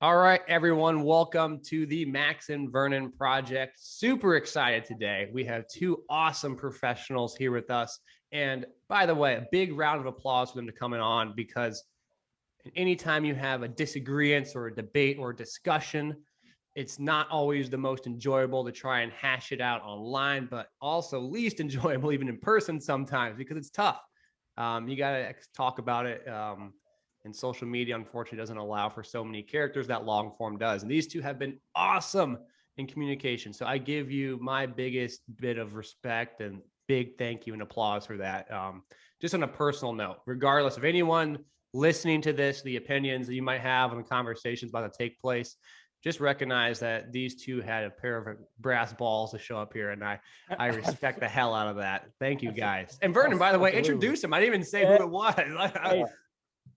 All right, everyone, welcome to the Max and Vernon Project. Super excited today. We have two awesome professionals here with us. And by the way, a big round of applause for them to coming on, because anytime you have a disagreement or a debate or a discussion, it's not always the most enjoyable to try and hash it out online, but also least enjoyable even in person sometimes because it's tough. You got to talk about it. And social media, unfortunately, doesn't allow for so many characters that long form does. And these two have been awesome in communication. So I give you my biggest bit of respect and big thank you and applause for that. Just on a personal note, regardless of anyone listening to this, the opinions that you might have on the conversations about to take place, just recognize that these two had a pair of brass balls to show up here, and I respect the hell out of that. Thank you, guys. And Vernon, by the way, introduce him. I didn't even say who it was.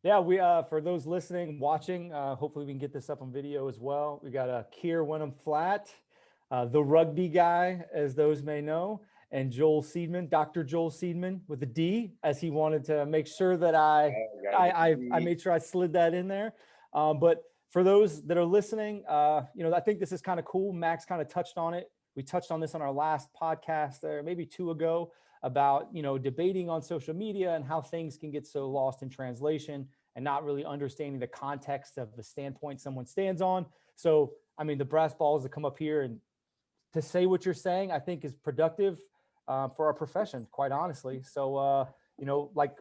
Yeah, we for those listening, watching, hopefully we can get this up on video as well. We got Keir Wenham-Flatt, the rugby guy, as those may know, and Joel Seedman, Dr. Joel Seedman with a D, as he wanted to make sure that I made sure I slid that in there. But for those that are listening, I think this is kind of cool. Max kind of touched on it. We touched on this on our last podcast, maybe two ago, about debating on social media and how things can get so lost in translation and not really understanding the context of the standpoint someone stands on. So I mean, the brass balls that come up here and to say what you're saying, I think is productive for our profession, quite honestly. So like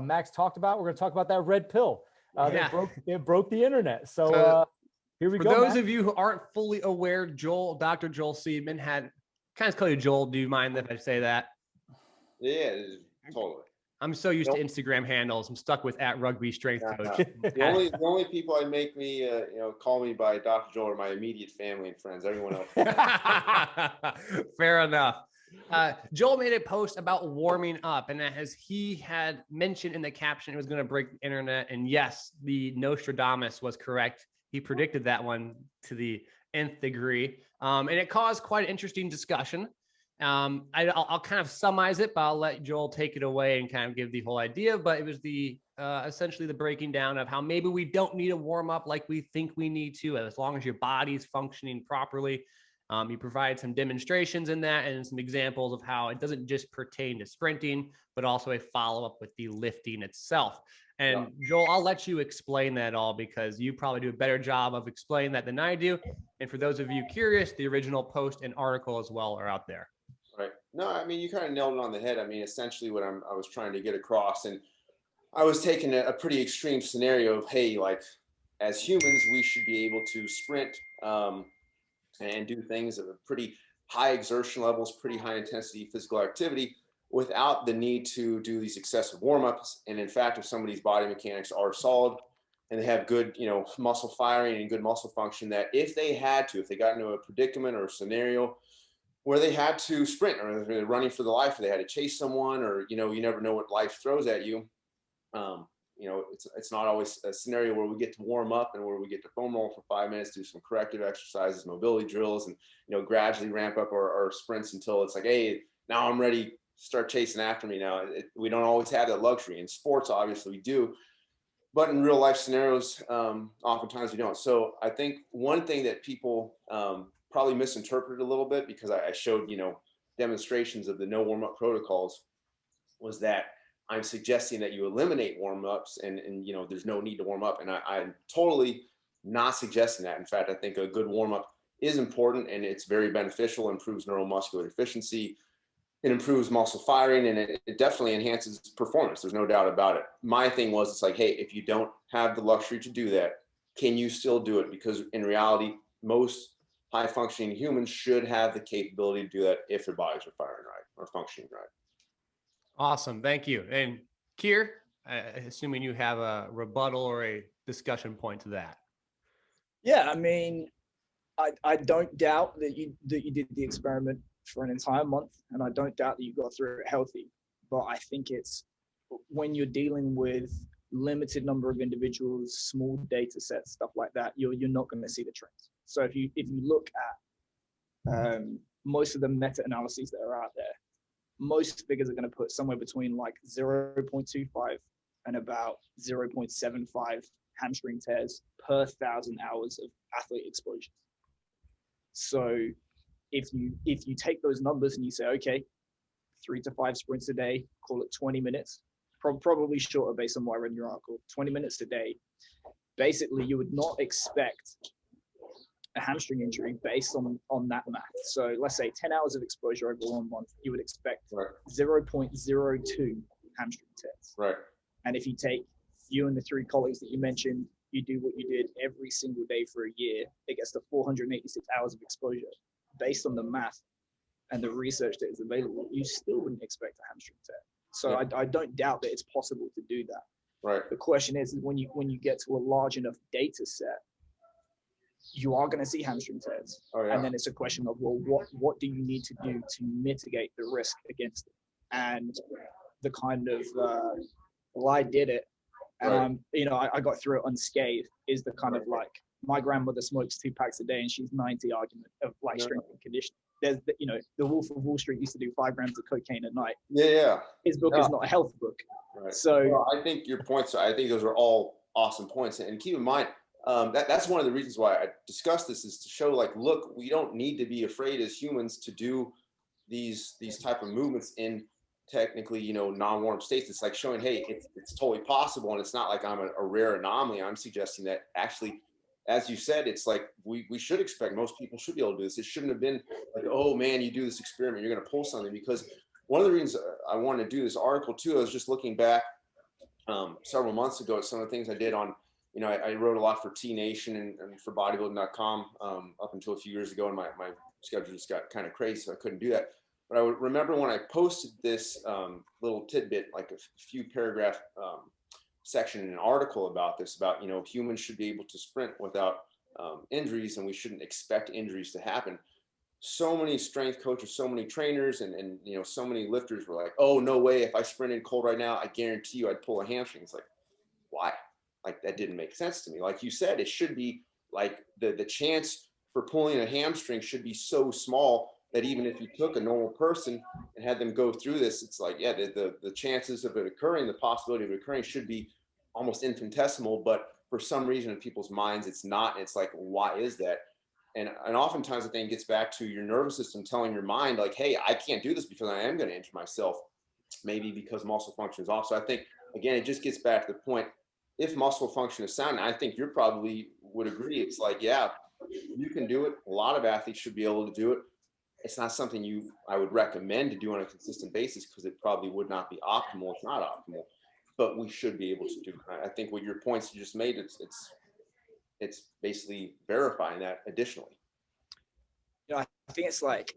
Max talked about, we're going to talk about that red pill that broke the internet. So here we go. For those of you who aren't fully aware, Dr. Joel Seedman had kind of call you Joel. Do you mind if I say that? Yeah, totally. I'm so used to Instagram handles. I'm stuck with @rugby_strength_coach. The only people I make me, call me by Dr. Joel are my immediate family and friends. Everyone else. Fair enough. Joel made a post about warming up, and as he had mentioned in the caption, it was going to break the internet. And yes, the Nostradamus was correct. He predicted that one to the nth degree. And it caused quite an interesting discussion. I'll kind of summarize it, but I'll let Joel take it away and kind of give the whole idea. But it was essentially the breaking down of how maybe we don't need a warm up like we think we need to, as long as your body's functioning properly. You provide some demonstrations in that and some examples of how it doesn't just pertain to sprinting, but also a follow-up with the lifting itself. And Joel, I'll let you explain that all, because you probably do a better job of explaining that than I do. And for those of you curious, the original post and article as well are out there. Right. No, I mean, you kind of nailed it on the head. I mean, essentially what I was trying to get across, and I was taking a pretty extreme scenario of, hey, like as humans, we should be able to sprint and do things at a pretty high exertion levels, pretty high intensity physical activity without the need to do these excessive warm-ups. And in fact, if somebody's body mechanics are solid and they have good, muscle firing and good muscle function, that if they got into a predicament or a scenario where they had to sprint, or they're running for the life, or they had to chase someone, or, you never know what life throws at you. It's not always a scenario where we get to warm up and where we get to foam roll for 5 minutes, do some corrective exercises, mobility drills, and, gradually ramp up our sprints until it's like, hey, now I'm ready, start chasing after me now. We don't always have that luxury. In sports, obviously we do, but in real life scenarios, oftentimes we don't. So I think one thing that people probably misinterpreted a little bit, because I showed, demonstrations of the no warm-up protocols, was that I'm suggesting that you eliminate warm-ups and there's no need to warm up. And I'm totally not suggesting that. In fact, I think a good warm-up is important, and it's very beneficial, improves neuromuscular efficiency, it improves muscle firing, and it definitely enhances performance. There's no doubt about it. My thing was, it's like, hey, if you don't have the luxury to do that, can you still do it? Because in reality, most high functioning humans should have the capability to do that if their bodies are firing right or functioning right. Awesome. Thank you. And Keir, assuming you have a rebuttal or a discussion point to that. Yeah, I mean, I don't doubt that you did the experiment for an entire month, and I don't doubt that you got through it healthy. But I think it's when you're dealing with limited number of individuals, small data sets, stuff like that, you're not going to see the trends. So if you look at most of the meta-analyses that are out there, most figures are going to put somewhere between like 0.25 and about 0.75 hamstring tears per 1,000 hours of athlete exposure. So if you take those numbers and you say, okay, 3 to 5 sprints a day, call it 20 minutes, probably shorter based on what I read in your article, 20 minutes a day, basically you would not expect a hamstring injury based on that math. So let's say 10 hours of exposure over 1 month, you would expect 0.02 hamstring tears. Right. And if you take you and the 3 colleagues that you mentioned, you do what you did every single day for a year, it gets to 486 hours of exposure. Based on the math and the research that is available, you still wouldn't expect a hamstring tear. So I don't doubt that it's possible to do that. Right. The question is when you get to a large enough data set, you are going to see hamstring tears. Oh, yeah. And then it's a question of, well, what do you need to do to mitigate the risk against it? And the kind of, well, I did it, and I got through it unscathed, is the kind of like, my grandmother smokes 2 packs a day and she's 90 argument of like strength and conditioning. There's, the Wolf of Wall Street used to do 5 grams of cocaine a night. Yeah. His book is not a health book. Right. So well, I think your points, I think those are all awesome points. And keep in mind, that's one of the reasons why I discussed this, is to show like, look, we don't need to be afraid as humans to do these type of movements in technically, non-warm states. It's like showing, hey, it's totally possible. And it's not like I'm a rare anomaly. I'm suggesting that actually, as you said, it's like we should expect, most people should be able to do this. It shouldn't have been like, oh man, you do this experiment, you're going to pull something. Because one of the reasons I wanted to do this article too, I was just looking back several months ago at some of the things I did on, I wrote a lot for T Nation and for bodybuilding.com up until a few years ago, and my schedule just got kind of crazy, so I couldn't do that. But I would remember when I posted this little tidbit, like a few paragraph section in an article about this, about, humans should be able to sprint without injuries, and we shouldn't expect injuries to happen. So many strength coaches, so many trainers, and so many lifters were like, oh, no way, if I sprinted cold right now, I guarantee you I'd pull a hamstring. It's like, why? Like, that didn't make sense to me. Like you said, it should be like the chance for pulling a hamstring should be so small that even if you took a normal person and had them go through this, it's like, yeah, the chances of it occurring, the possibility of it occurring should be almost infinitesimal. But for some reason in people's minds, it's not. And it's like, why is that? And oftentimes I think it gets back to your nervous system telling your mind like, hey, I can't do this because I am going to injure myself, maybe because muscle function is off. So I think, again, it just gets back to the point, if muscle function is sound, and I think you probably would agree, it's like, yeah, you can do it. A lot of athletes should be able to do it. It's not something I would recommend to do on a consistent basis, because it probably would not be optimal. It's not optimal, but we should be able to do. I think what your points you just made, it's basically verifying that additionally. I think it's like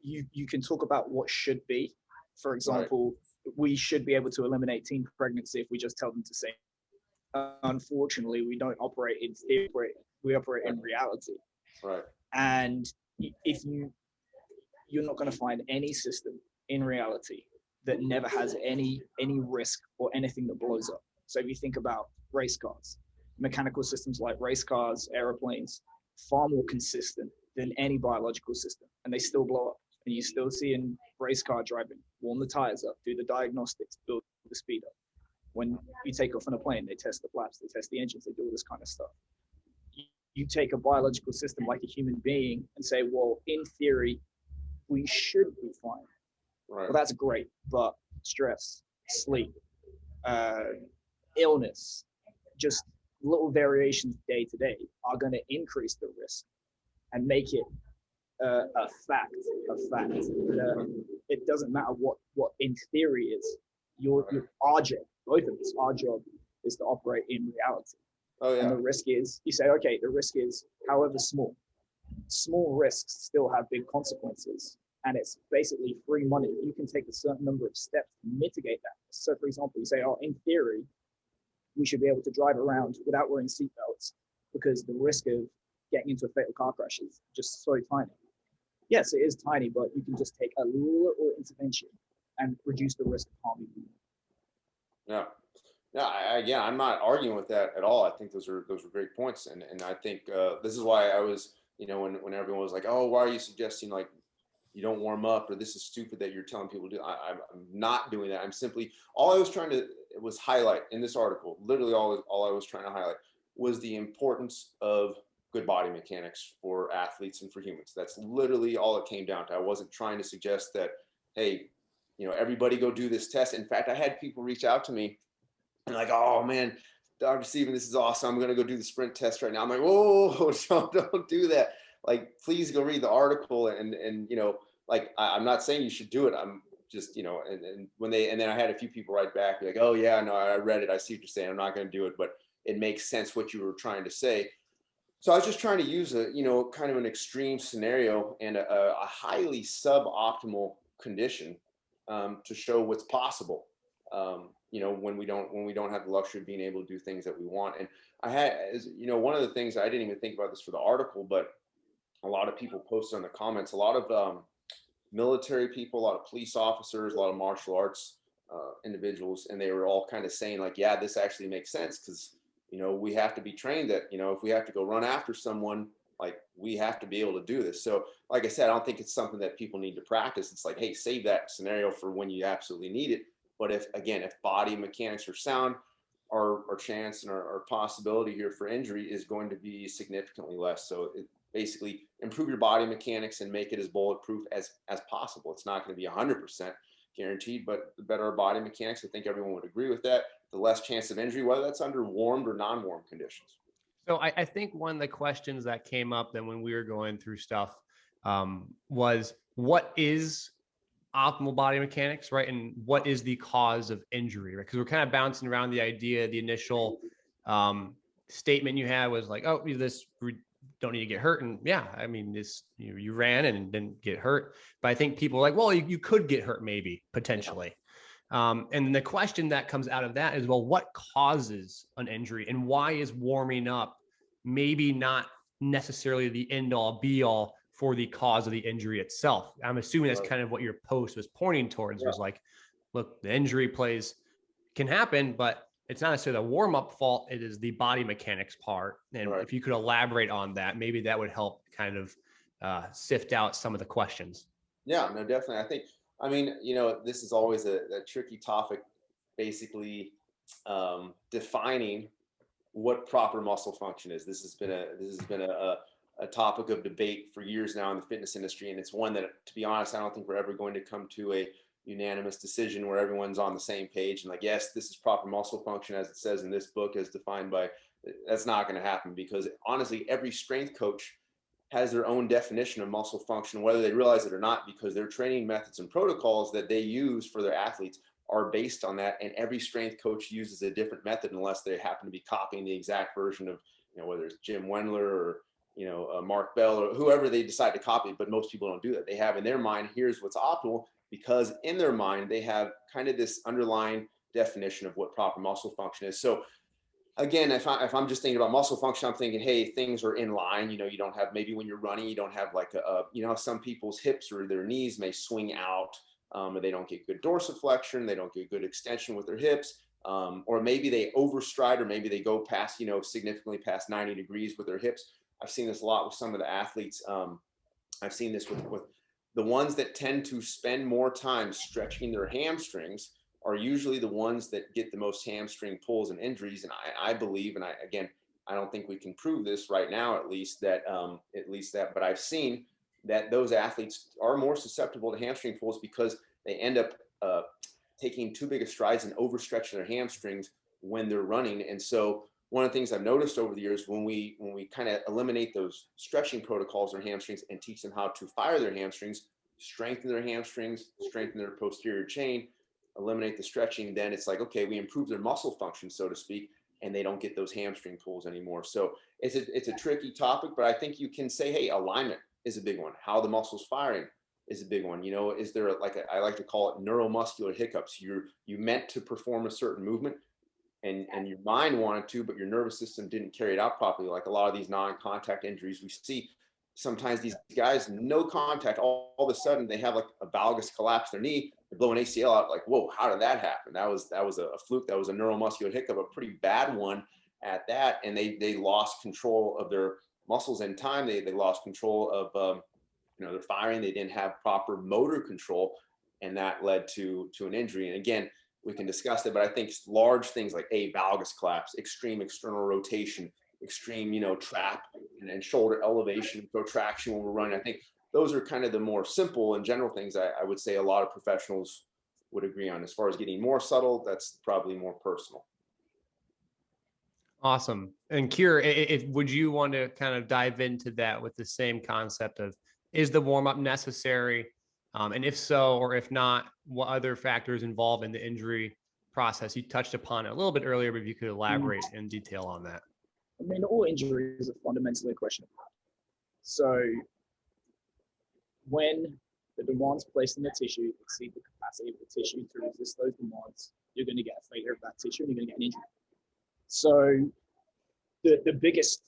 you can talk about what should be. For example, we should be able to eliminate teen pregnancy if we just tell them to say. Unfortunately, we don't operate in theory. We operate in reality. Right. And if you're not going to find any system in reality that never has any risk or anything that blows up. So if you think about race cars, mechanical systems like race cars, airplanes, far more consistent than any biological system, and they still blow up. And you still see in race car driving, warm the tires up, do the diagnostics, build the speed up. When you take off on a plane, they test the flaps, they test the engines, they do all this kind of stuff. You take a biological system like a human being and say, well, in theory, we should be fine. Right. Well, that's great, but stress, sleep, illness, just little variations day to day are going to increase the risk and make it a fact. It doesn't matter what in theory is. Our job, both of us, our job is to operate in reality. Oh, yeah. And the risk is, you say, okay, the risk is however small. Small risks still have big consequences. And it's basically free money. You can take a certain number of steps to mitigate that. So for example, you say, oh, in theory, we should be able to drive around without wearing seatbelts because the risk of getting into a fatal car crash is just so tiny. Yes, it is tiny, but you can just take a little intervention and reduce the risk of harming people. Yeah. Yeah, again, I'm not arguing with that at all. I think those are great points, and I think this is why I was, when everyone was like, oh, why are you suggesting like you don't warm up, or this is stupid that you're telling people to do. I'm not doing that. I'm simply, all I was trying to was highlight in this article, literally all I was trying to highlight was the importance of good body mechanics for athletes and for humans. That's literally all it came down to. I wasn't trying to suggest that, hey, everybody go do this test. In fact, I had people reach out to me and like, oh man, Dr. Seedman, this is awesome. I'm going to go do the sprint test right now. I'm like, whoa, don't do that. Like, please go read the article. And like, I'm not saying you should do it. I'm just, and then I had a few people write back like, oh yeah, no, I read it. I see what you're saying. I'm not going to do it, but it makes sense what you were trying to say. So I was just trying to use a, kind of an extreme scenario and a highly suboptimal condition to show what's possible. When we don't have the luxury of being able to do things that we want. And I had, one of the things, I didn't even think about this for the article, but a lot of people posted on the comments, a lot of military people, a lot of police officers, a lot of martial arts individuals, and they were all kind of saying like, yeah, this actually makes sense because, we have to be trained that, if we have to go run after someone, like we have to be able to do this. So like I said, I don't think it's something that people need to practice. It's like, hey, save that scenario for when you absolutely need it. But if body mechanics are sound, our chance and our possibility here for injury is going to be significantly less. So it basically improve your body mechanics and make it as bulletproof as possible. It's not going to be 100% guaranteed, but the better our body mechanics, I think everyone would agree with that, the less chance of injury, whether that's under warmed or non-warm conditions. So I think one of the questions that came up then when we were going through stuff was what is optimal body mechanics, right? And what is the cause of injury, right? Because we're kind of bouncing around the idea, the initial statement you had was like, oh, we don't need to get hurt. And yeah, I mean, this, you ran and didn't get hurt. But I think people are like, well, you could get hurt maybe, potentially. And the question that comes out of that is, well, what causes an injury and why is warming up maybe not necessarily the end all be all for the cause of the injury itself? I'm assuming that's kind of what your post was pointing towards, was like, look, the injury can happen, but it's not necessarily the warm-up fault. It is the body mechanics part. And if you could elaborate on that, maybe that would help kind of sift out some of the questions. Yeah, no, definitely. I mean, this is always a tricky topic, basically defining what proper muscle function is. This has been a topic of debate for years now in the fitness industry. And it's one that, to be honest, I don't think we're ever going to come to a unanimous decision where everyone's on the same page and like, yes, this is proper muscle function as it says in this book as defined by. That's not going to happen, because honestly, every strength coach has their own definition of muscle function, whether they realize it or not, because their training methods and protocols that they use for their athletes are based on that. And every strength coach uses a different method unless they happen to be copying the exact version of, whether it's Jim Wendler or, Mark Bell or whoever they decide to copy. But most people don't do that. They have in their mind, here's what's optimal, because in their mind, they have kind of this underlying definition of what proper muscle function is. So again, if I'm just thinking about muscle function, I'm thinking, hey, things are in line. You don't have, maybe when you're running, you don't have like some people's hips or their knees may swing out, or they don't get good dorsiflexion, they don't get good extension with their hips, or maybe they overstride, or maybe they go past, significantly past 90 degrees with their hips. I've seen this a lot with some of the athletes. I've seen this with the ones that tend to spend more time stretching their hamstrings are usually the ones that get the most hamstring pulls and injuries. And I believe, and I don't think we can prove this right now, at least that, but I've seen that those athletes are more susceptible to hamstring pulls because they end up taking too big of strides and overstretching their hamstrings when they're running. And so one of the things I've noticed over the years, when we kind of eliminate those stretching protocols in their hamstrings and teach them how to fire their hamstrings, strengthen their hamstrings, strengthen their posterior chain, eliminate the stretching, then it's like, okay, we improve their muscle function, so to speak, and they don't get those hamstring pulls anymore. So it's a tricky topic, but I think you can say, hey, alignment is a big one. How the muscle's firing is a big one. Is there I like to call it neuromuscular hiccups? You meant to perform a certain movement and your mind wanted to, but your nervous system didn't carry it out properly. Like a lot of these non-contact injuries we see, sometimes these guys, no contact, all of a sudden they have like a valgus collapse their knee, they blow an ACL out, like, whoa, how did that happen? That was a fluke. That was a neuromuscular hiccup, a pretty bad one at that. And they lost control of their muscles in time. They lost control of, their firing. They didn't have proper motor control, and that led to an injury. And again, we can discuss it, but I think large things like valgus collapse, extreme external rotation, extreme, trap and shoulder elevation, protraction when we're running. I think those are kind of the more simple and general things I would say a lot of professionals would agree on. As far as getting more subtle, that's probably more personal. Awesome. And Keir, would you want to kind of dive into that with the same concept of, is the warm-up necessary? And if so, or if not, what other factors involved in the injury process? You touched upon it a little bit earlier, but if you could elaborate in detail on that. I mean, all injuries are fundamentally a question of health. So when the demands placed in the tissue exceed the capacity of the tissue to resist those demands, you're going to get a failure of that tissue and you're going to get an injury. So the biggest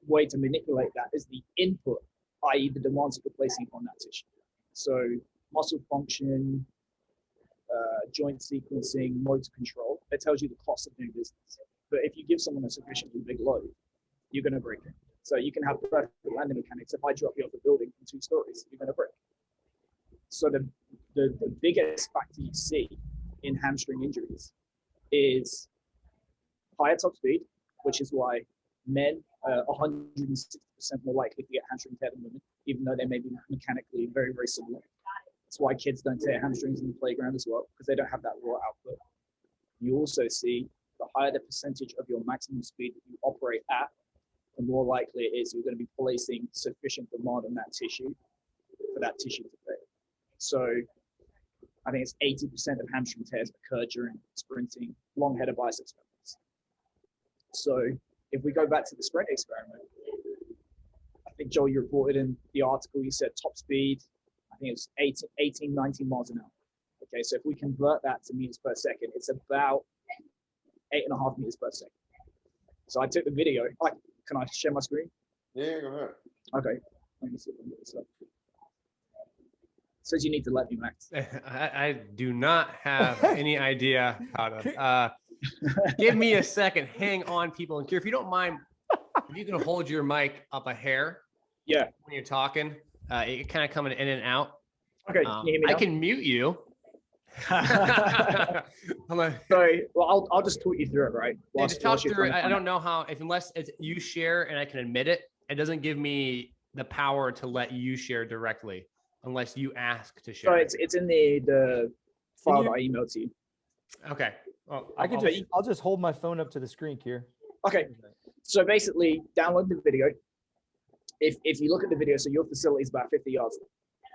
way to manipulate that is the input, i.e. the demands that you're placing on that tissue. So muscle function, joint sequencing, motor control, it tells you the cost of doing business. But if you give someone a sufficiently big load, you're going to break it. So you can have perfect landing mechanics. If I drop you off a building from 2 stories, you're going to break. So the biggest factor you see in hamstring injuries is higher top speed, which is why men are 160% more likely to get hamstring tear than women, even though they may be mechanically very, very similar. That's why kids don't tear hamstrings in the playground as well, because they don't have that raw output. You also see the higher the percentage of your maximum speed that you operate at, the more likely it is you're going to be placing sufficient demand on that tissue for that tissue to fail. So I think it's 80% of hamstring tears occur during sprinting, long header biceps movements. So if we go back to the sprint experiment, I think, Joel, you reported in the article, you said top speed, I think it's 18, 19 miles an hour. Okay, so if we convert that to meters per second, it's about 8.5 meters per second. So I took the video. Can I share my screen? Yeah, go ahead. Okay. Let me see if I can get this up. Says you need to let me, Max. I do not have any idea how to. Give me a second. Hang on, people. And Keir, if you don't mind, if you can hold your mic up a hair. Yeah. When you're talking, it kind of coming in and out. Okay. Can you hear me now? I can mute you. Sorry. Well, I'll just talk you through it, right? Just talk through it. I don't know how, unless it's you share and I can admit it, it doesn't give me the power to let you share directly unless you ask to share. So it's in the file that I emailed to you. Okay. Well, I'll just hold my phone up to the screen, Keir. Okay. So basically, download the video. If you look at the video, so your facility is about 50 yards.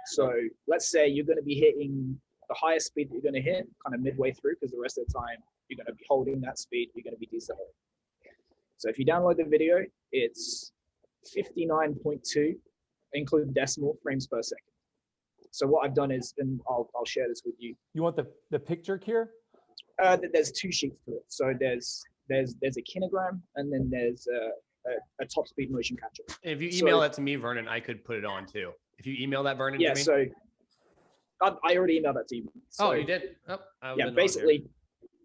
So let's say you're going to be hitting the highest speed that you're going to hit kind of midway through, because the rest of the time you're going to be holding that speed, you're going to be decelerating. So if you download the video, it's 59.2, include decimal frames per second. So what I've done is, and I'll share this with you. You want the picture, Keir? There's 2 sheets to it. So there's a kilogram, and then there's a top speed motion capture. If you email that to me, Vernon, I could put it on too. If you email that, Vernon, yeah. To me? So I already emailed that to you. So, oh, you did? Oh, yeah. Basically,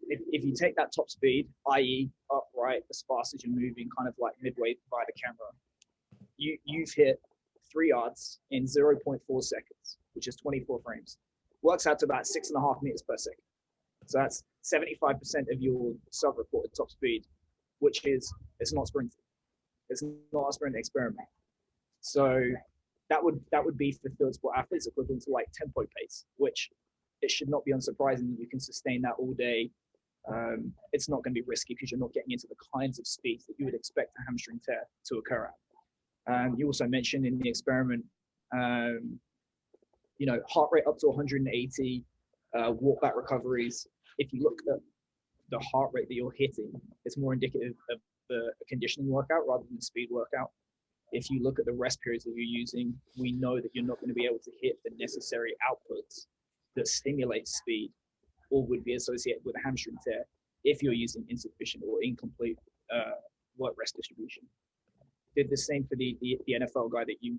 if you take that top speed, i.e., upright as fast as you're moving, kind of like midway by the camera, you've hit 3 yards in 0.4 seconds, which is 24 frames. Works out to about 6.5 meters per second. So that's 75% of your self-reported top speed, which is, it's not sprinting. It's not a sprint experiment. So that would be for field sport athletes equivalent to like tempo pace, which it should not be unsurprising that you can sustain that all day. It's not going to be risky because you're not getting into the kinds of speeds that you would expect a hamstring tear to occur at. You also mentioned in the experiment, heart rate up to 180, walk back recoveries. If you look at the heart rate that you're hitting, it's more indicative of the conditioning workout rather than the speed workout. If you look at the rest periods that you're using, we know that you're not going to be able to hit the necessary outputs that stimulate speed or would be associated with a hamstring tear if you're using insufficient or incomplete work rest distribution. Did the same for the NFL guy that you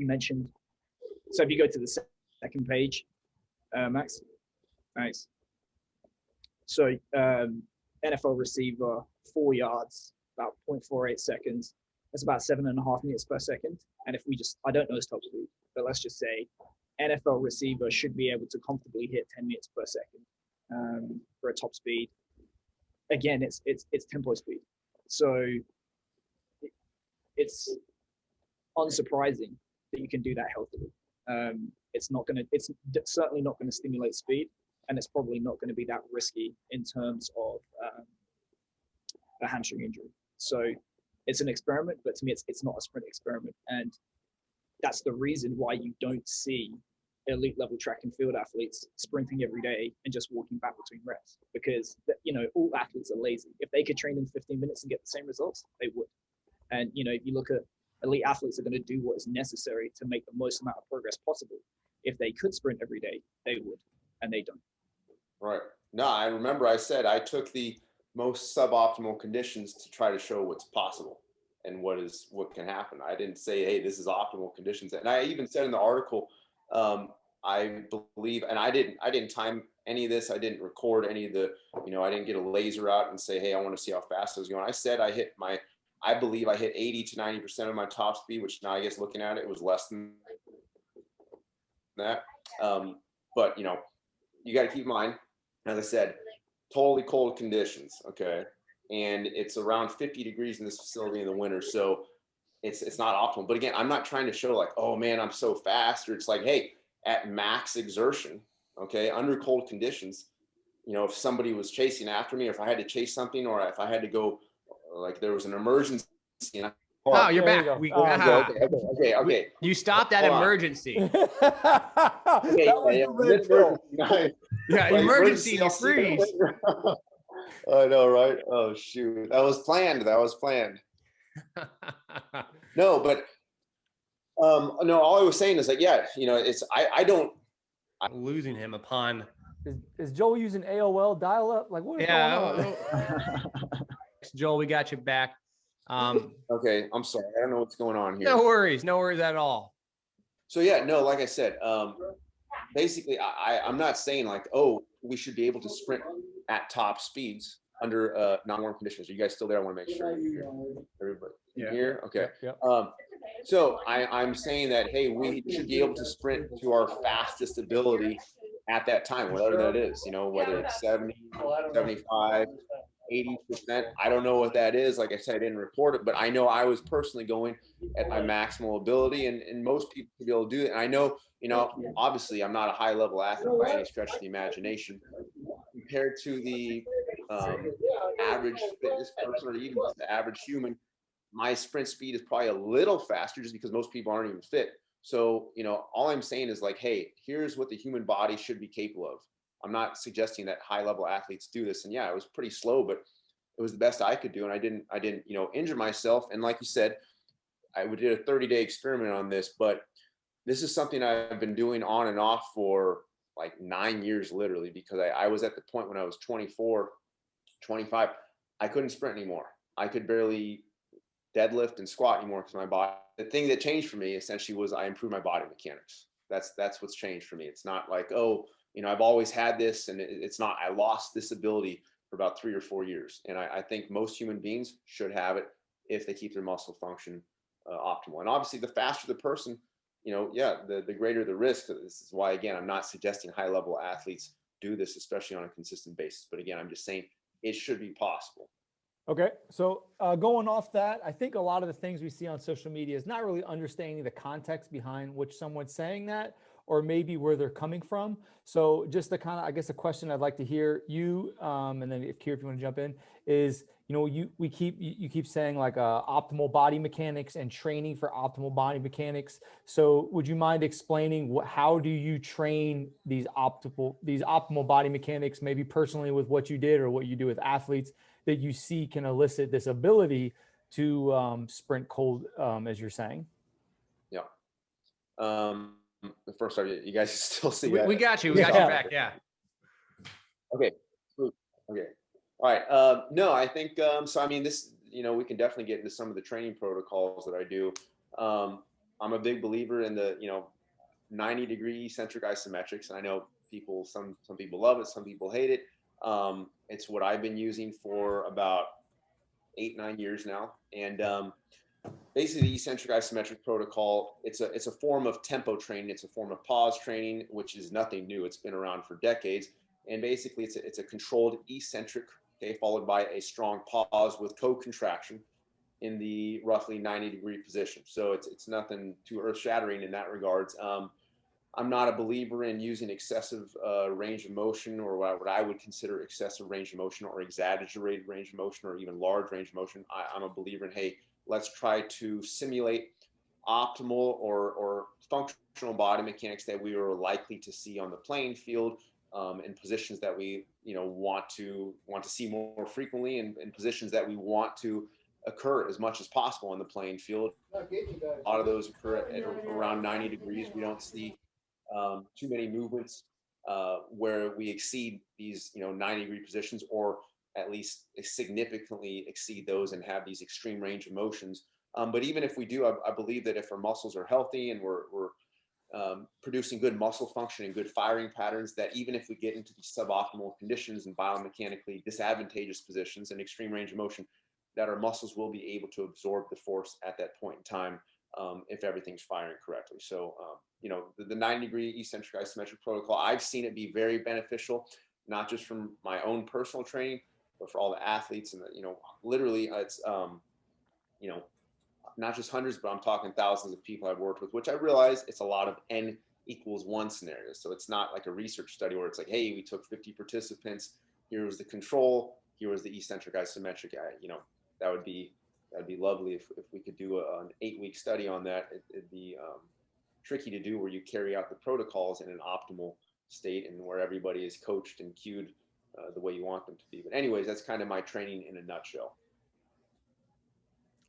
mentioned. So if you go to the second page, Max, nice. So NFL receiver, 4 yards, about 0.48 seconds. That's about 7.5 meters per second. And if we I don't know his top speed, but let's just say NFL receiver should be able to comfortably hit 10 meters per second for a top speed. Again, it's tempo speed. So it's unsurprising that you can do that healthily. It's certainly not going to stimulate speed, and it's probably not going to be that risky in terms of a hamstring injury. So it's an experiment, but to me, it's not a sprint experiment. And that's the reason why you don't see elite level track and field athletes sprinting every day and just walking back between reps, because all athletes are lazy. If they could train in 15 minutes and get the same results, they would. And if you look at elite athletes, are going to do what is necessary to make the most amount of progress possible. If they could sprint every day, they would, and they don't. Right. No, I remember I said I took the most suboptimal conditions to try to show what's possible and what can happen. I didn't say, hey, this is optimal conditions. And I even said in the article, I believe, and I didn't time any of this. I didn't record any of the, I didn't get a laser out and say, hey, I want to see how fast I was going. I said I believe I hit 80 to 90% of my top speed, which now I guess looking at it was less than that. But you got to keep in mind, as I said, totally cold conditions. Okay. And it's around 50 degrees in this facility in the winter. So it's not optimal. But again, I'm not trying to show like, oh man, I'm so fast, or it's like, hey, at max exertion, okay, under cold conditions, if somebody was chasing after me, or if I had to chase something, or if I had to go, like there was an emergency. Oh, you're back. Okay. You stopped that emergency. Emergency, you freeze. I know, right? Oh shoot, that was planned. No, but no, all I was saying is like, yeah, I'm losing him upon. Is Joel using AOL dial-up? Like, what is going on? Joel, we got you back. Okay, I'm sorry. I don't know what's going on here. No worries at all. So yeah, no, like I said, basically, I'm not saying like, oh, we should be able to sprint at top speeds under non-warm conditions. Are you guys still there? I want to make sure. Everybody here? Okay. Yep. So I'm saying that, hey, we should be able to sprint to our fastest ability at that time, whatever that is, whether it's 70, 75, 80%. I don't know what that is. Like I said, I didn't report it, but I know I was personally going at my maximal ability, and most people could be able to do it. And I know, obviously I'm not a high level athlete by any stretch of the imagination compared to the average fitness person, or even just the average human. My sprint speed is probably a little faster just because most people aren't even fit. So, all I'm saying is like, hey, here's what the human body should be capable of. I'm not suggesting that high level athletes do this. And yeah, it was pretty slow, but it was the best I could do. And I didn't, injure myself. And like you said, I did a 30-day experiment on this, but this is something I've been doing on and off for like 9 years, literally, because I was at the point when I was 24, 25, I couldn't sprint anymore. I could barely deadlift and squat anymore because my body, the thing that changed for me essentially was I improved my body mechanics. That's what's changed for me. It's not like, oh, I've always had this, and it's not, I lost this ability for about 3 or 4 years. And I think most human beings should have it if they keep their muscle function optimal. And obviously the faster the person, the greater the risk. This is why, again, I'm not suggesting high level athletes do this, especially on a consistent basis. But again, I'm just saying it should be possible. Okay. So going off that, I think a lot of the things we see on social media is not really understanding the context behind which someone's saying that, or maybe where they're coming from. So just the kind of, I guess, a question I'd like to hear you, and then if Keir, if you want to jump in, is, you keep saying like optimal body mechanics and training for optimal body mechanics. So would you mind explaining how do you train these optimal body mechanics, maybe personally with what you did or what you do with athletes that you see can elicit this ability to sprint cold, as you're saying? Yeah. The first time, you guys still see we got you. We got you back. Yeah. Okay. Okay. All right. No, I think so. I mean, this, we can definitely get into some of the training protocols that I do. I'm a big believer in the 90-degree eccentric isometrics, and I know some people love it, some people hate it. It's what I've been using for about 8-9 years now, and basically the eccentric isometric protocol, it's a form of tempo training. It's a form of pause training, which is nothing new. It's been around for decades. And basically it's a controlled eccentric okay, followed by a strong pause with co-contraction in the roughly 90-degree position. So it's nothing too earth-shattering in that regards. I'm not a believer in using excessive range of motion, or what I would consider excessive range of motion, or exaggerated range of motion, or even large range of motion. I'm a believer in, hey, let's try to simulate optimal or functional body mechanics that we are likely to see on the playing field, in positions that we want to see more frequently, and in positions that we want to occur as much as possible on the playing field. A lot of those occur at around 90 degrees. We don't see too many movements where we exceed these 90-degree positions, or at least significantly exceed those and have these extreme range of motions. But even if we do, I believe that if our muscles are healthy and we're producing good muscle function and good firing patterns, that even if we get into these suboptimal conditions and biomechanically disadvantageous positions and extreme range of motion, that our muscles will be able to absorb the force at that point in time, if everything's firing correctly. So, the 90-degree eccentric isometric protocol, I've seen it be very beneficial, not just from my own personal training, but for all the athletes. And literally, it's not just hundreds, but I'm talking thousands of people I've worked with, which I realize it's a lot of N=1 scenarios. So it's not like a research study where it's like, hey, we took 50 participants, here was the control, here was the eccentric isometric. That'd be lovely if we could do an 8-week study on that. It'd be tricky to do where you carry out the protocols in an optimal state and where everybody is coached and cued the way you want them to be. But anyways, that's kind of my training in a nutshell.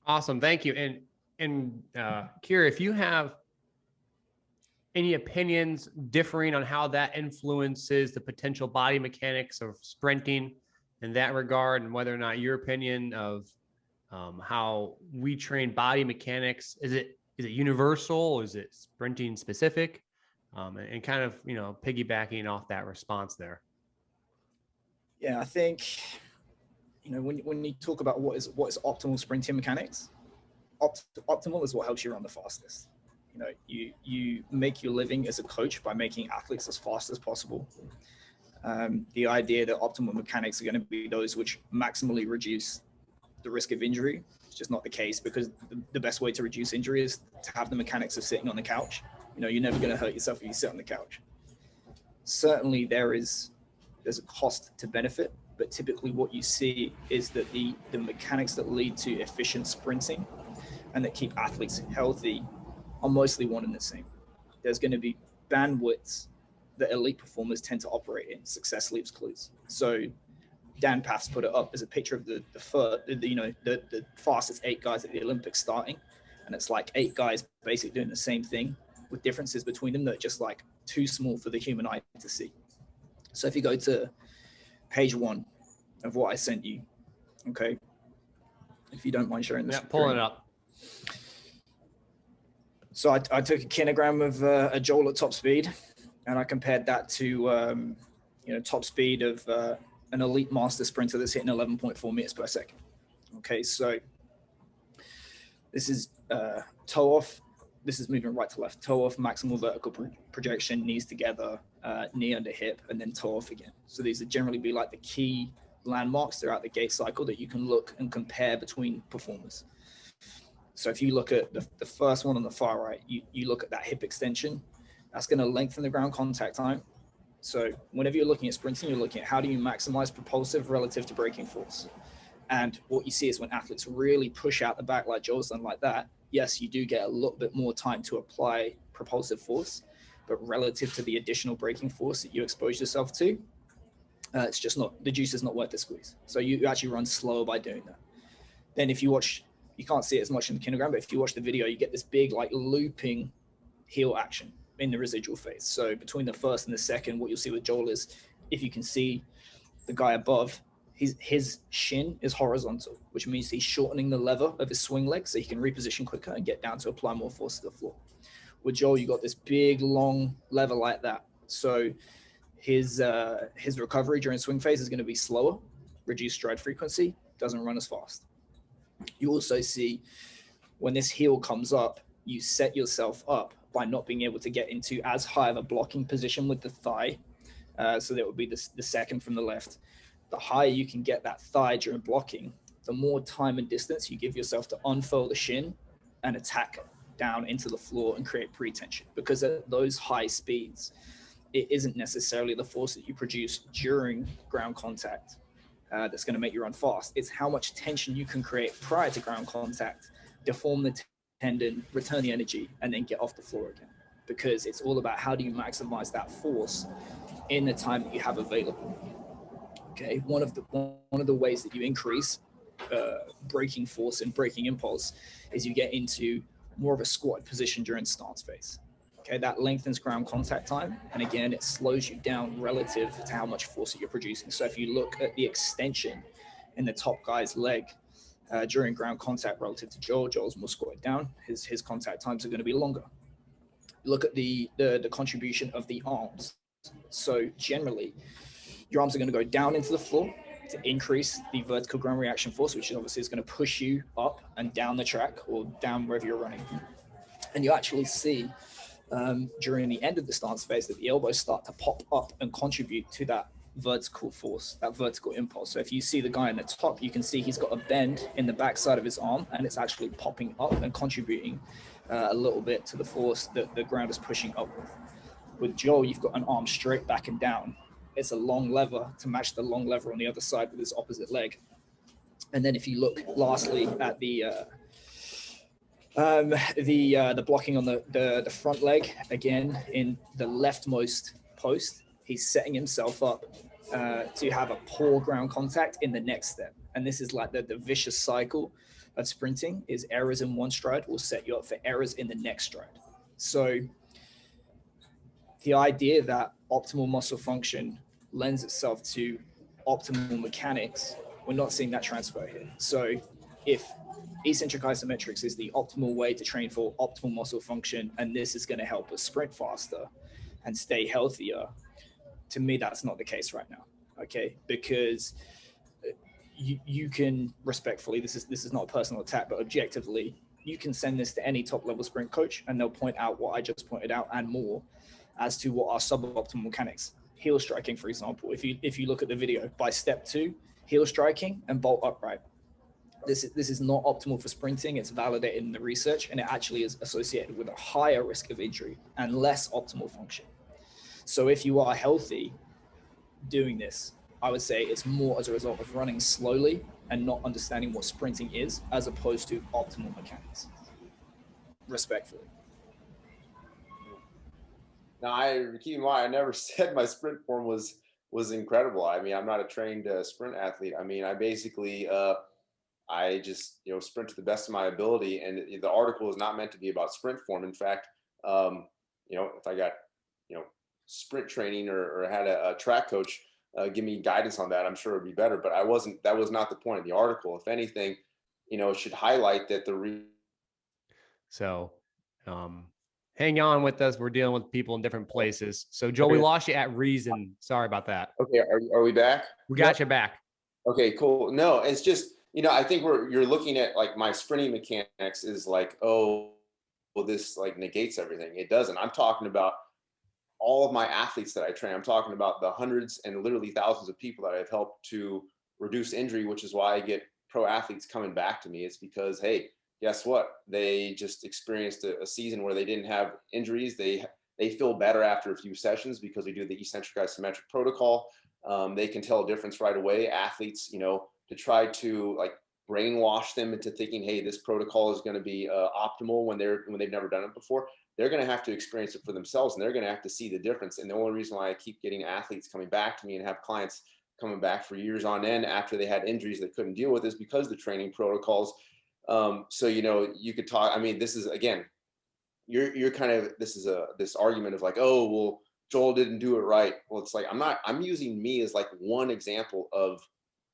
Awesome. Thank you. And Keir, if you have any opinions differing on how that influences the potential body mechanics of sprinting in that regard, and whether or not your opinion of how we train body mechanics, is it universal? Is it sprinting specific? And kind of, piggybacking off that response there. Yeah, I think, when you talk about what is optimal sprinting mechanics, optimal is what helps you run the fastest. You make your living as a coach by making athletes as fast as possible. The idea that optimal mechanics are going to be those which maximally reduce the risk of injury is just not the case, because the best way to reduce injury is to have the mechanics of sitting on the couch. You're never going to hurt yourself if you sit on the couch. Certainly there's a cost to benefit, but typically what you see is that the mechanics that lead to efficient sprinting and that keep athletes healthy are mostly one and the same. There's going to be bandwidths that elite performers tend to operate in. Success leaves clues. So Dan Paff's put it up as a picture of the fastest 8 guys at the Olympics starting, and it's like 8 guys basically doing the same thing with differences between them that are just like too small for the human eye to see. So if you go to page 1 of what I sent you, okay, if you don't mind sharing this. Yeah, pulling it up. So I took a kilogram of a Joel at top speed, and I compared that to top speed of an elite master sprinter that's hitting 11.4 meters per second. Okay, so this is toe off. This is moving right to left. Toe off, maximal vertical projection, knees together, knee under hip, and then toe off again. So these would generally be like the key landmarks throughout the gait cycle that you can look and compare between performers. So if you look at the first one on the far right, you look at that hip extension, that's going to lengthen the ground contact time. So whenever you're looking at sprinting, you're looking at how do you maximize propulsive relative to braking force. And what you see is when athletes really push out the back like Joel's done like that, yes, you do get a little bit more time to apply propulsive force, but relative to the additional braking force that you expose yourself to, it's just not, the juice is not worth the squeeze. So you actually run slower by doing that. Then if you watch, you can't see it as much in the kilogram, but if you watch the video, you get this big like looping heel action in the residual phase. So between the first and the second, what you'll see with Joel is, if you can see the guy above, his shin is horizontal, which means he's shortening the lever of his swing leg so he can reposition quicker and get down to apply more force to the floor. With Joel, you got this big long lever like that. So his recovery during swing phase is going to be slower, reduced stride frequency, doesn't run as fast. You also see when this heel comes up, you set yourself up by not being able to get into as high of a blocking position with the thigh. So that would be the second from the left. the higher you can get that thigh during blocking, the more time and distance you give yourself to unfurl the shin and attack down into the floor and create pre-tension. Because at those high speeds, it isn't necessarily the force that you produce during ground contact that's going to make you run fast. It's how much tension you can create prior to ground contact, deform the tendon, return the energy, and then get off the floor again. Because it's all about how do you maximize that force in the time that you have available. Okay, one of the ways that you increase braking force and braking impulse is you get into more of a squat position during stance phase. Okay, that lengthens ground contact time, and again, it slows you down relative to how much force that you're producing. So if you look at the extension in the top guy's leg during ground contact relative to Joel's more squatted down, his contact times are going to be longer. Look at the contribution of the arms. So generally, your arms are going to go down into the floor to increase the vertical ground reaction force, which obviously is going to push you up and down the track or down wherever you're running. And you actually see during the end of the stance phase that the elbows start to pop up and contribute to that vertical force, that vertical impulse. So if you see the guy in the top, you can see he's got a bend in the backside of his arm, and it's actually popping up and contributing a little bit to the force that the ground is pushing up with. With Joel, you've got an arm straight back and down. It's a long lever to match the long lever on the other side with his opposite leg. And then if you look lastly at the blocking on the front leg, again, in the leftmost post, he's setting himself up to have a poor ground contact in the next step. And this is like the vicious cycle of sprinting is errors in one stride will set you up for errors in the next stride. So the idea that optimal muscle function lends itself to optimal mechanics, we're not seeing that transfer here. So if eccentric isometrics is the optimal way to train for optimal muscle function, and this is going to help us sprint faster and stay healthier, to me, that's not the case right now. Okay, because you can respectfully, this is not a personal attack, but objectively, you can send this to any top level sprint coach and they'll point out what I just pointed out and more as to what are suboptimal mechanics. Heel striking, for example, if you look at the video, by step 2, heel striking and bolt upright. This is not optimal for sprinting. It's validated in the research, and it actually is associated with a higher risk of injury and less optimal function. So if you are healthy doing this, I would say it's more as a result of running slowly and not understanding what sprinting is, as opposed to optimal mechanics. Respectfully. Now, keep in mind, I never said my sprint form was incredible. I mean, I'm not a trained sprint athlete. I mean, I basically I just sprint to the best of my ability, and the article is not meant to be about sprint form. In fact, if I got sprint training or had a track coach give me guidance on that, I'm sure it'd be better. But that was not the point of the article. If anything, it should highlight that So hang on with us. We're dealing with people in different places. So Joel, we lost you at reason. Sorry about that. Okay, are we back? We got you back. Okay, cool. No, it's just I think you're looking at like my sprinting mechanics is like, oh, well, this like negates everything. It doesn't. I'm talking about all of my athletes that I train. I'm talking about the hundreds and literally thousands of people that I've helped to reduce injury, which is why I get pro athletes coming back to me. It's because, hey, guess what? They just experienced a season where they didn't have injuries. They feel better after a few sessions because we do the eccentric isometric protocol. They can tell a difference right away. Athletes, to try to like brainwash them into thinking, hey, this protocol is going to be optimal when they've never done it before. They're going to have to experience it for themselves, and they're going to have to see the difference. And the only reason why I keep getting athletes coming back to me and have clients coming back for years on end after they had injuries they couldn't deal with is because the training protocols. So you could talk. I mean, this is again, you're kind of this argument of like, oh well, Joel didn't do it right. Well, it's like I'm using me as like one example of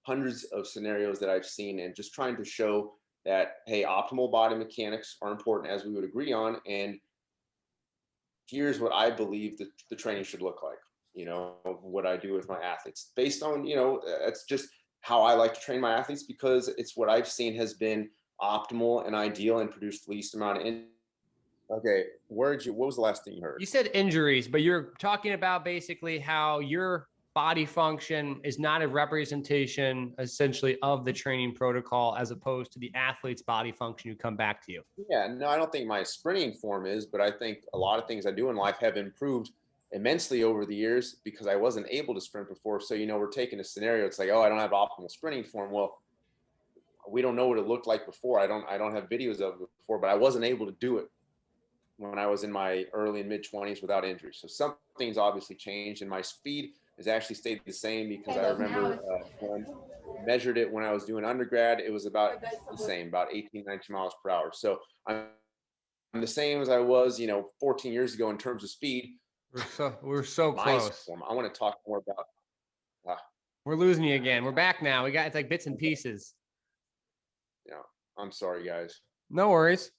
hundreds of scenarios that I've seen, and just trying to show that, hey, optimal body mechanics are important, as we would agree on, and here's what I believe that the training should look like, what I do with my athletes based on, it's just how I like to train my athletes, because it's what I've seen has been optimal and ideal and produced the least amount of Okay, what was the last thing you heard? You said injuries, but you're talking about basically how you're body function is not a representation essentially of the training protocol as opposed to the athlete's body function who come back to you? Yeah, no, I don't think my sprinting form is, but I think a lot of things I do in life have improved immensely over the years because I wasn't able to sprint before. So, we're taking a scenario. It's like, oh, I don't have optimal sprinting form. Well, we don't know what it looked like before. I don't have videos of it before, but I wasn't able to do it when I was in my early and mid 20s without injury. So something's obviously changed, and my speed has actually stayed the same because I remember when I measured it when I was doing undergrad, it was about the same, about 18, 19 miles per hour. So I'm the same as I was, 14 years ago in terms of speed. We're so close. Form. I want to talk more about. We're losing you again. We're back now. It's like bits and pieces. Yeah, I'm sorry, guys. No worries.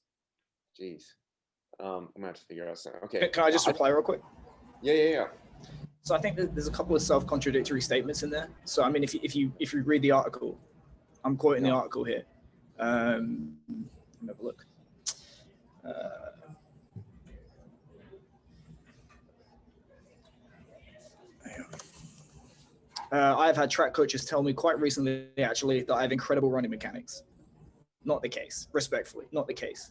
Jeez. I'm gonna have to figure out something. Okay. Can I just reply real quick? Yeah. So I think that there's a couple of self-contradictory statements in there. So I mean, if you read the article, I'm quoting the article here. Let me have a look. I've had track coaches tell me quite recently, actually, that I have incredible running mechanics. Not the case, respectfully, not the case.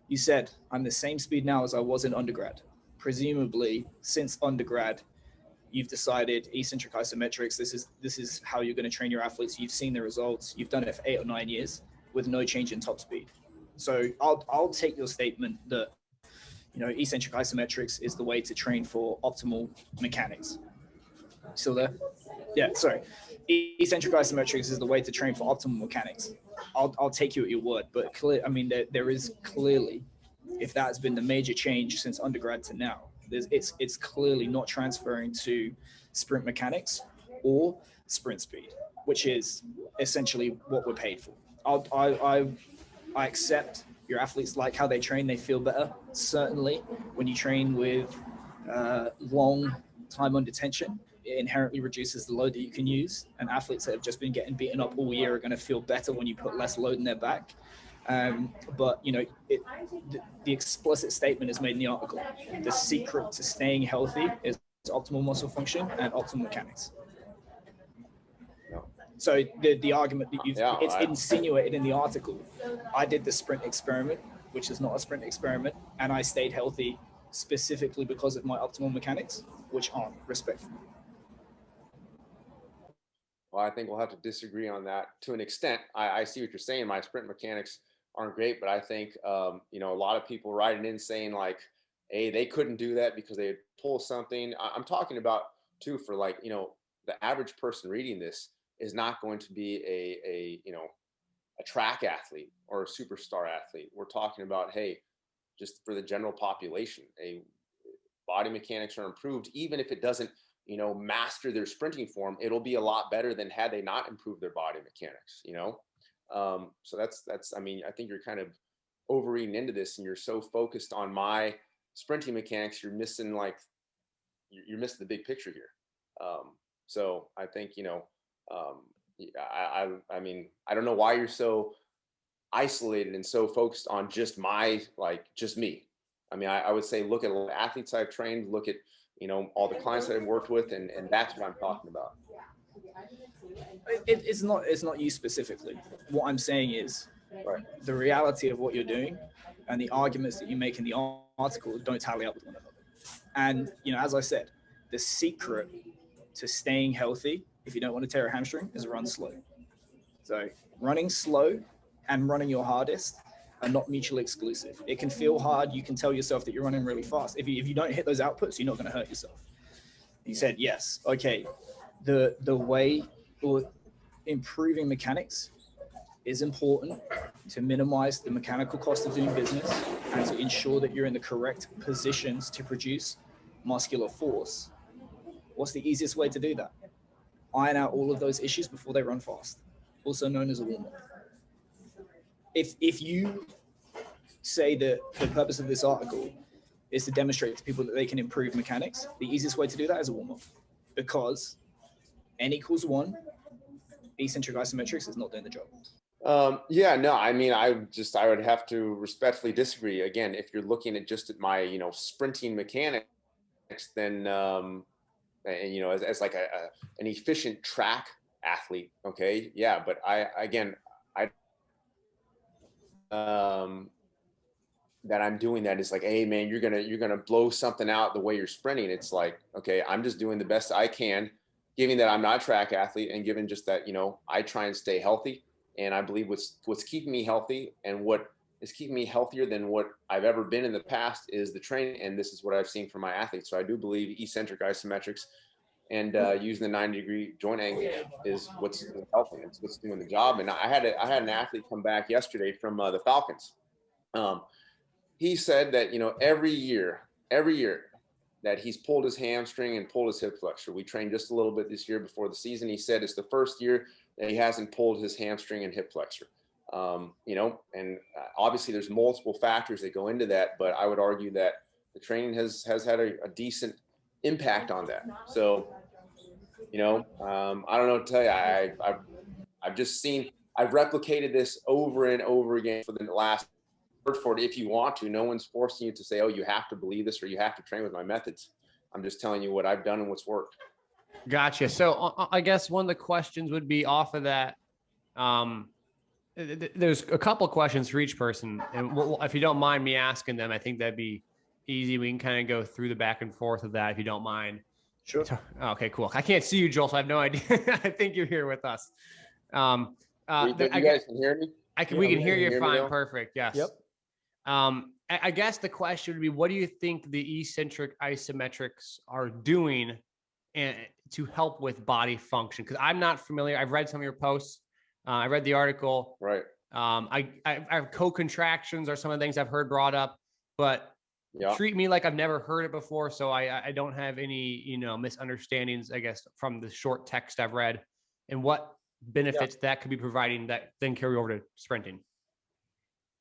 You said, I'm the same speed now as I was in undergrad. Presumably, since undergrad, you've decided eccentric isometrics, this is how you're going to train your athletes. You've seen the results. You've done it for 8 or 9 years with no change in top speed. So I'll take your statement that, eccentric isometrics is the way to train for optimal mechanics. Still there? Yeah, sorry. Eccentric isometrics is the way to train for optimal mechanics. I'll take you at your word, but there is clearly, if that's been the major change since undergrad to now, it's clearly not transferring to sprint mechanics or sprint speed, which is essentially what we're paid for. I accept your athletes like how they train, they feel better. Certainly, when you train with long time under tension, it inherently reduces the load that you can use. And athletes that have just been getting beaten up all year are going to feel better when you put less load in their back. But the explicit statement is made in the article. The secret to staying healthy is optimal muscle function and optimal mechanics. So the argument that it's insinuated in the article, I did the sprint experiment, which is not a sprint experiment, and I stayed healthy specifically because of my optimal mechanics, which aren't, respectfully. Well, I think we'll have to disagree on that to an extent. I see what you're saying. My sprint mechanics aren't great, but I think, a lot of people writing in saying like, hey, they couldn't do that because they pull something. I'm talking about too, for like, the average person reading this is not going to be a track athlete or a superstar athlete. We're talking about, hey, just for the general population, body mechanics are improved, even if it doesn't, master their sprinting form, it'll be a lot better than had they not improved their body mechanics, So that's, I think you're kind of overreading into this and you're so focused on my sprinting mechanics, you're missing the big picture here. So I think, I don't know why you're so isolated and so focused on just me. I would say, look at athletes I've trained, look at, all the clients that I've worked with, and that's what I'm talking about. It's not you specifically. What I'm saying is the reality of what you're doing and the arguments that you make in the article don't tally up with one another. And, as I said, the secret to staying healthy, if you don't want to tear a hamstring, is run slow. So running slow and running your hardest are not mutually exclusive. It can feel hard. You can tell yourself that you're running really fast. If you don't hit those outputs, you're not going to hurt yourself. He said, yes, okay. The way, or improving mechanics is important to minimize the mechanical cost of doing business and to ensure that you're in the correct positions to produce muscular force. What's the easiest way to do that? Iron out all of those issues before they run fast, also known as a warm-up. If you say that the purpose of this article is to demonstrate to people that they can improve mechanics, the easiest way to do that is a warm-up, because n equals 1, eccentric isometrics is not doing the job. I would have to respectfully disagree. Again, if you're looking at just at my, sprinting mechanics, then, and as like an efficient track athlete. Okay. Yeah. But that I'm doing that is like, hey man, you're gonna blow something out the way you're sprinting. It's like, okay, I'm just doing the best I can, given that I'm not a track athlete, and given just that, I try and stay healthy. And I believe what's keeping me healthy, and what is keeping me healthier than what I've ever been in the past, is the training. And this is what I've seen from my athletes. So I do believe eccentric isometrics and using the 90-degree joint angle is what's helping. It's what's doing the job. And I had an athlete come back yesterday from the Falcons. He said that every year that he's pulled his hamstring and pulled his hip flexor. We trained just a little bit this year before the season. He said it's the first year that he hasn't pulled his hamstring and hip flexor. And obviously there's multiple factors that go into that, but I would argue that the training has had a decent impact on that. So, I don't know what to tell you. I've replicated this over and over again for the last for it if you want to. No one's forcing you to say, oh, you have to believe this or you have to train with my methods. I'm just telling you what I've done and what's worked. Gotcha. So I guess one of the questions would be off of that. There's a couple of questions for each person. And if you don't mind me asking them, I think that'd be easy. We can kind of go through the back and forth of that if you don't mind. Sure. Okay, cool. I can't see you, Joel, so I have no idea. I think you're here with us. You guys can hear me? We can hear you fine. Perfect. Yes. Yep. I guess the question would be, what do you think the eccentric isometrics are doing to help with body function? Because I'm not familiar. I've read some of your posts. I read the article. Right. I have co-contractions are some of the things I've heard brought up, but treat me like I've never heard it before. So I don't have any, misunderstandings, I guess, from the short text I've read, and what benefits that could be providing that then carry over to sprinting.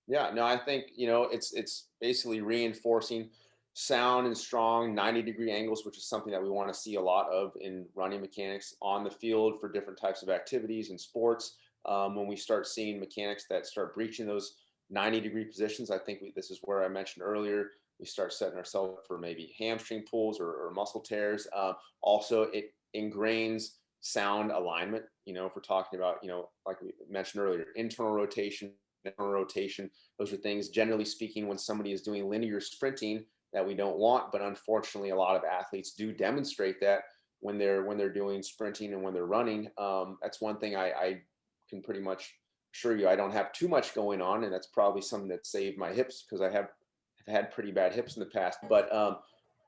Yeah, no, I think, it's basically reinforcing sound and strong 90-degree angles, which is something that we want to see a lot of in running mechanics on the field for different types of activities and sports. When we start seeing mechanics that start breaching those 90-degree positions, I think this is where I mentioned earlier, we start setting ourselves up for maybe hamstring pulls or muscle tears. Also, it ingrains sound alignment, if we're talking about, like we mentioned earlier, internal rotation, those are things, generally speaking, when somebody is doing linear sprinting, that we don't want. But unfortunately, a lot of athletes do demonstrate that when they're doing sprinting and when they're running. That's one thing I can pretty much assure you I don't have too much going on, and that's probably something that saved my hips, because I have had pretty bad hips in the past. But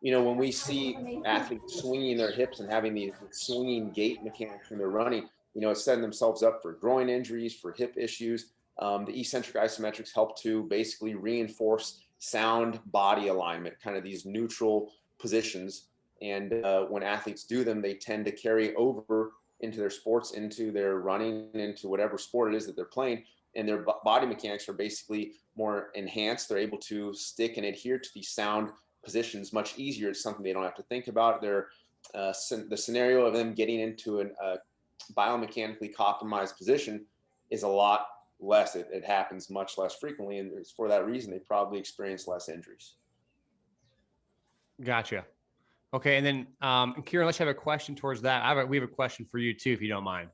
when we see athletes swinging their hips and having these swinging gait mechanics when they're running, it's setting themselves up for groin injuries, for hip issues. The eccentric isometrics help to basically reinforce sound body alignment, kind of these neutral positions. And when athletes do them, they tend to carry over into their sports, into their running, into whatever sport it is that they're playing. And their body mechanics are basically more enhanced. They're able to stick and adhere to these sound positions much easier. It's something they don't have to think about. The scenario of them getting into a biomechanically optimized position is a lot less. It happens much less frequently, and it's for that reason they probably experience less injuries. Gotcha. Okay, and then Kieran, let's have a question towards that. We have a question for you too, if you don't mind.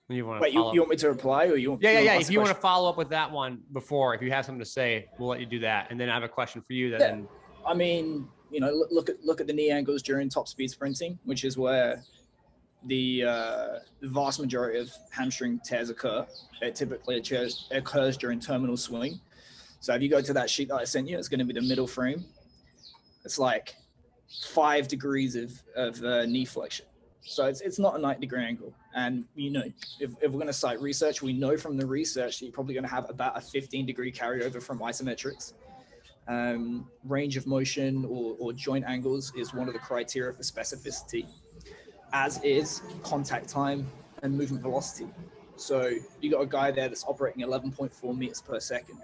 You want me to reply, or you want? Yeah. If you want to follow up with that one before, if you have something to say, we'll let you do that, and then I have a question for you. Then, I mean, look at the knee angles during top speed sprinting, which is where the vast majority of hamstring tears occur. It typically occurs during terminal swing. So if you go to that sheet that I sent you, it's going to be the middle frame. It's like 5 degrees of knee flexion. So it's not a 90-degree angle. And, if we're going to cite research, we know from the research that you're probably going to have about a 15-degree carryover from isometrics. Range of motion or joint angles is one of the criteria for specificity, as is contact time and movement velocity. So you got a guy there that's operating 11.4 meters per second.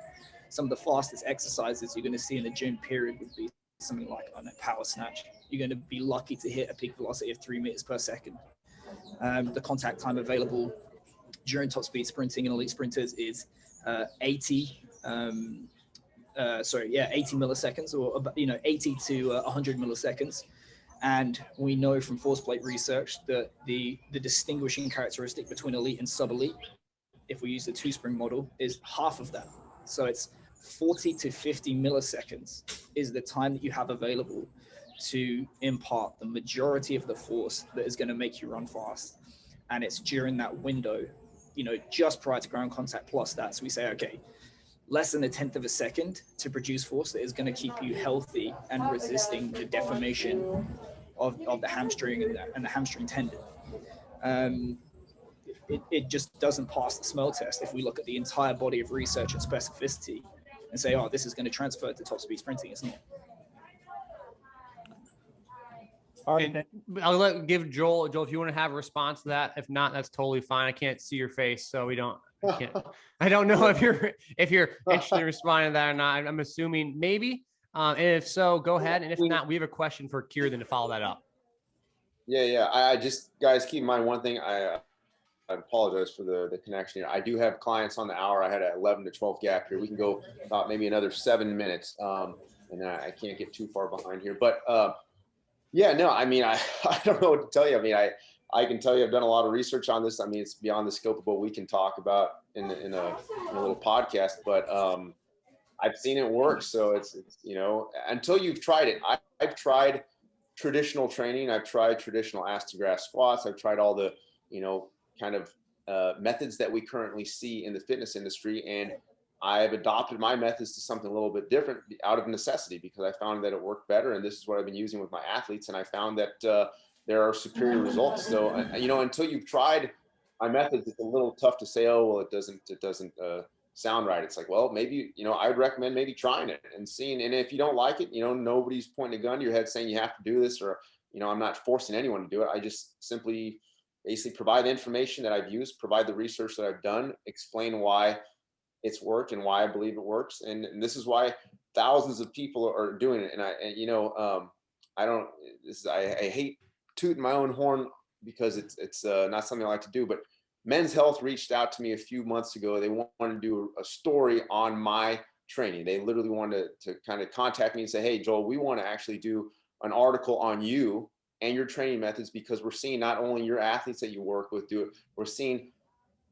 Some of the fastest exercises you're going to see in a gym period would be something like, power snatch. You're going to be lucky to hit a peak velocity of 3 meters per second. The contact time available during top speed sprinting and elite sprinters is 80 milliseconds, or 80 to 100 milliseconds. And we know from force plate research that the distinguishing characteristic between elite and sub-elite, if we use the two-spring model, is half of that. So it's 40 to 50 milliseconds is the time that you have available to impart the majority of the force that is going to make you run fast. And it's during that window, you know, just prior to ground contact plus that. So we say, okay, less than 1/10 of a second to produce force that is going to keep you healthy and resisting the deformation of the hamstring and the hamstring tendon. It just doesn't pass the smell test if we look at the entire body of research and specificity and say, oh, this is going to transfer to top speed sprinting. It's not. All right. And I'll give Joel, if you want to have a response to that. If not, that's totally fine. I can't see your face, so we don't. I don't know if you're interested in responding to that or not. I'm assuming maybe. And if so, go ahead. And if not, we have a question for Keir then to follow that up. Yeah. I just, guys, keep in mind one thing. I apologize for the connection here. I do have clients on the hour. I had an 11 to 12 gap here. We can go about maybe another 7 minutes. And I can't get too far behind here. But yeah, no, I mean, I don't know what to tell you. I mean, I can tell you I've done a lot of research on this. I mean, it's beyond the scope of what we can talk about in a little podcast, but I've seen it work. So it's you know, until you've tried it. I've tried traditional training. I've tried traditional ass to grass squats. I've tried all the, you know, kind of methods that we currently see in the fitness industry. And I've adopted my methods to something a little bit different out of necessity because I found that it worked better. And this is what I've been using with my athletes. And I found that there are superior results. So, you know, until you've tried my methods, it's a little tough to say, oh, well, it doesn't sound right. It's like, well, maybe, you know, I would recommend maybe trying it and seeing. And if you don't like it, you know, nobody's pointing a gun to your head saying you have to do this, or, you know, I'm not forcing anyone to do it. I just simply basically provide the information that I've used, provide the research that I've done, explain why it's worked and why I believe it works. And this is why thousands of people are doing it. And you know, I hate tooting my own horn because it's not something I like to do, but Men's Health reached out to me a few months ago. They wanted to do a story on my training. They literally wanted to kind of contact me and say, hey, Joel, we want to actually do an article on you and your training methods, because we're seeing not only your athletes that you work with do it, we're seeing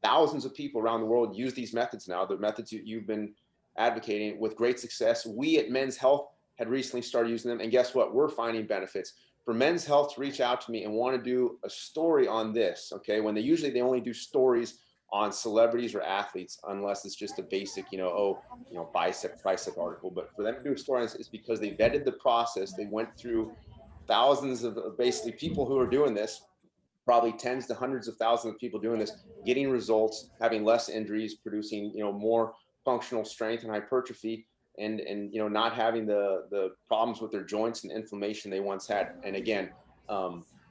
thousands of people around the world use these methods now, the methods you've been advocating with great success. We at Men's Health had recently started using them. And guess what? We're finding benefits. For Men's Health to reach out to me and want to do a story on this, okay, when they only do stories on celebrities or athletes, unless it's just a basic, you know, bicep, tricep article. But for them to do a story on this is because they vetted the process. They went through thousands of basically people who are doing this, probably tens to hundreds of thousands of people doing this, getting results, having less injuries, producing, you know, more functional strength and hypertrophy, and you know, not having the problems with their joints and inflammation they once had. And again,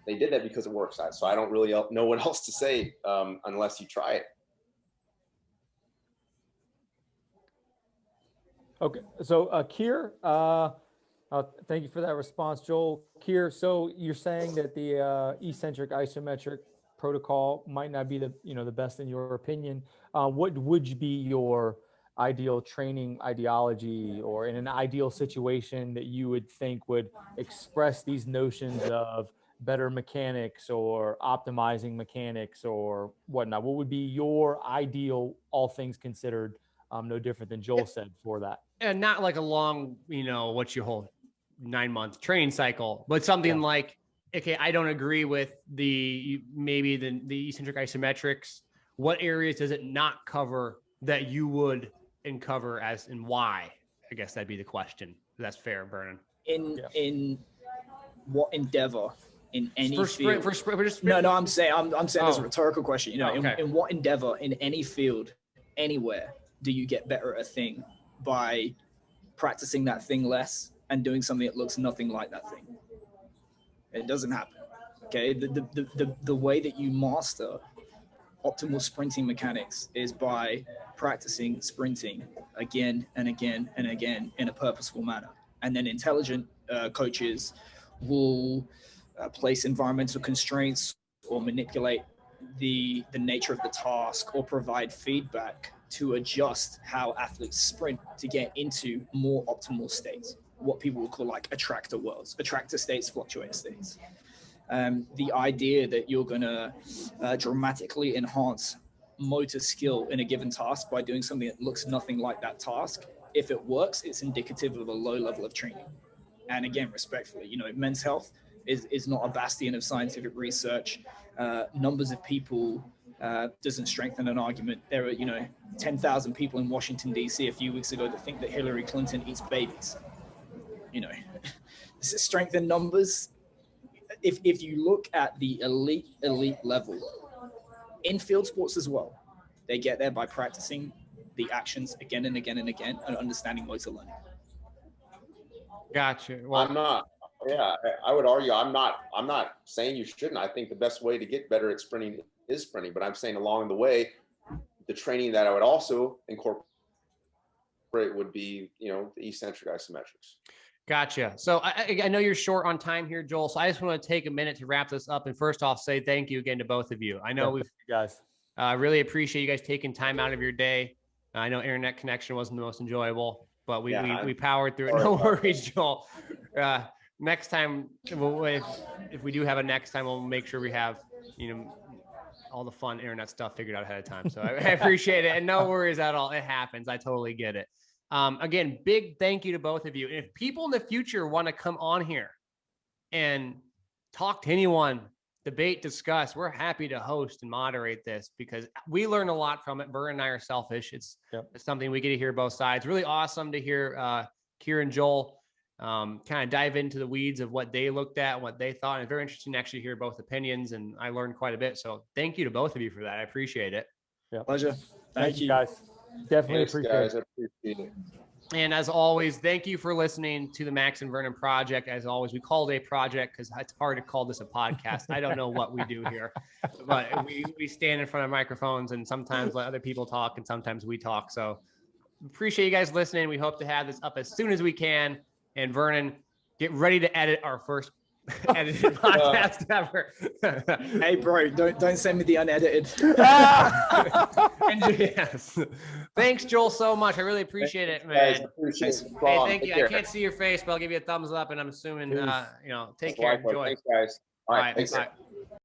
they did that because it works. So I don't really know what else to say unless you try it. Okay, so Keir, thank you for that response, Joel. Keir, so you're saying that the eccentric isometric protocol might not be the best in your opinion. What would be your ideal training ideology, or in an ideal situation that you would think would express these notions of better mechanics or optimizing mechanics or whatnot? What would be your ideal, all things considered, no different than Joel said, for that? And not like a long, you know, what's your whole 9-month training cycle, but something like, okay, I don't agree with the eccentric isometrics. What areas does it not cover that you would cover as, and why? I guess that'd be the question. That's fair, Vernon. In what endeavor, in any field? For sprint. No, I'm saying as a rhetorical question. You know, okay. in what endeavor, in any field, anywhere, do you get better at a thing by practicing that thing less and doing something that looks nothing like that thing? It doesn't happen. Okay, the way that you master optimal sprinting mechanics is by practicing sprinting again and again and again in a purposeful manner. And then intelligent coaches will place environmental constraints or manipulate the nature of the task or provide feedback to adjust how athletes sprint to get into more optimal states. what people would call like attractor worlds, attractor states, fluctuator states. The idea that you're going to dramatically enhance motor skill in a given task by doing something that looks nothing like that task, if it works, it's indicative of a low level of training. And again, respectfully, men's health is not a bastion of scientific research. Numbers of people doesn't strengthen an argument. There are, 10,000 people in Washington, D.C. a few weeks ago that think that Hillary Clinton eats babies. This is strength in numbers. If you look at the elite level in field sports as well, they get there by practicing the actions again and again and again and understanding motor learning. Gotcha. Well, I would argue I'm not saying you shouldn't. I think the best way to get better at sprinting is sprinting, but I'm saying along the way, the training that I would also incorporate would be, the eccentric isometrics. Gotcha. So I know you're short on time here, Joel. So I just want to take a minute to wrap this up. And first off, say thank you again to both of you. I know we've guys really appreciate you guys taking time out of your day. I know internet connection wasn't the most enjoyable, but we powered through it. No worries, Joel. Next time, if we do have a next time, we'll make sure we have, all the fun internet stuff figured out ahead of time. So I appreciate it. And no worries at all. It happens. I totally get it. Again, big thank you to both of you. And if people in the future want to come on here and talk to anyone, debate, discuss, we're happy to host and moderate this because we learn a lot from it. Vern and I are selfish. It's something we get to hear both sides. Really awesome to hear Keir and Joel kind of dive into the weeds of what they looked at and what they thought. And it's very interesting to actually hear both opinions. And I learned quite a bit. So thank you to both of you for that. I appreciate it. Yeah. Pleasure. Thank you guys. Definitely Thanks, appreciate it. And as always, thank you for listening to the Max and Vernon Project. As always, we call it a project because it's hard to call this a podcast. I don't know what we do here, but we stand in front of microphones and sometimes let other people talk and sometimes we talk. So appreciate you guys listening. We hope to have this up as soon as we can. And Vernon, get ready to edit our first edited podcast ever. Hey, bro, don't send me the unedited. And yes. Thanks, Joel, so much. I really appreciate it, man. Hey, thank you. I can't see your face, but I'll give you a thumbs up, and I'm assuming, take care. Enjoy. Thanks, guys. All right. Thanks. Bye.